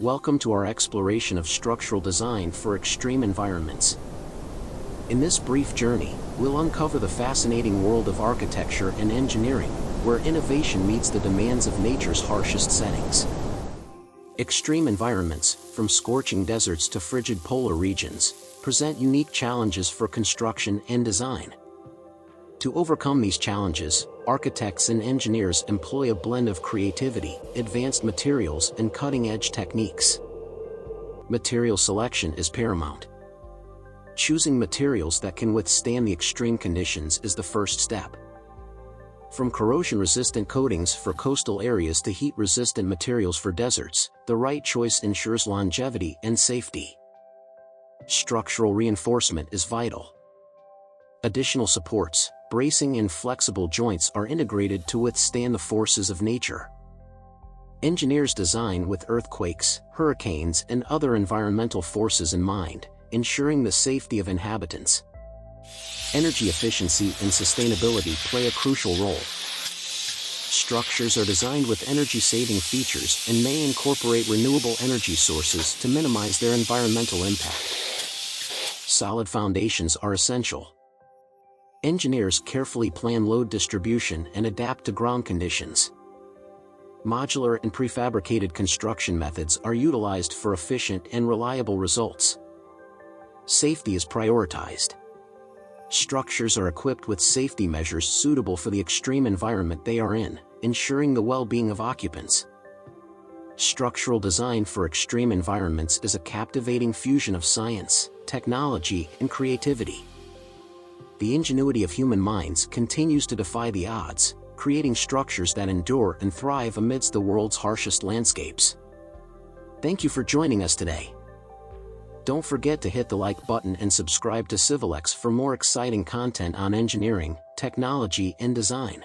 Welcome to our exploration of structural design for extreme environments. In this brief journey, we'll uncover the fascinating world of architecture and engineering, where innovation meets the demands of nature's harshest settings. Extreme environments, from scorching deserts to frigid polar regions, present unique challenges for construction and design. To overcome these challenges, architects and engineers employ a blend of creativity, advanced materials, and cutting-edge techniques. Material selection is paramount. Choosing materials that can withstand the extreme conditions is the first step. From corrosion-resistant coatings for coastal areas to heat-resistant materials for deserts, the right choice ensures longevity and safety. Structural reinforcement is vital. Additional supports, bracing and flexible joints are integrated to withstand the forces of nature. Engineers design with earthquakes, hurricanes, and other environmental forces in mind, ensuring the safety of inhabitants. Energy efficiency and sustainability play a crucial role. Structures are designed with energy-saving features and may incorporate renewable energy sources to minimize their environmental impact. Solid foundations are essential. Engineers carefully plan load distribution and adapt to ground conditions. Modular and prefabricated construction methods are utilized for efficient and reliable results. Safety is prioritized. Structures are equipped with safety measures suitable for the extreme environment they are in, ensuring the well-being of occupants. Structural design for extreme environments is a captivating fusion of science, technology, and creativity. The ingenuity of human minds continues to defy the odds, creating structures that endure and thrive amidst the world's harshest landscapes. Thank you for joining us today. Don't forget to hit the like button and subscribe to CivilX for more exciting content on engineering, technology, and design.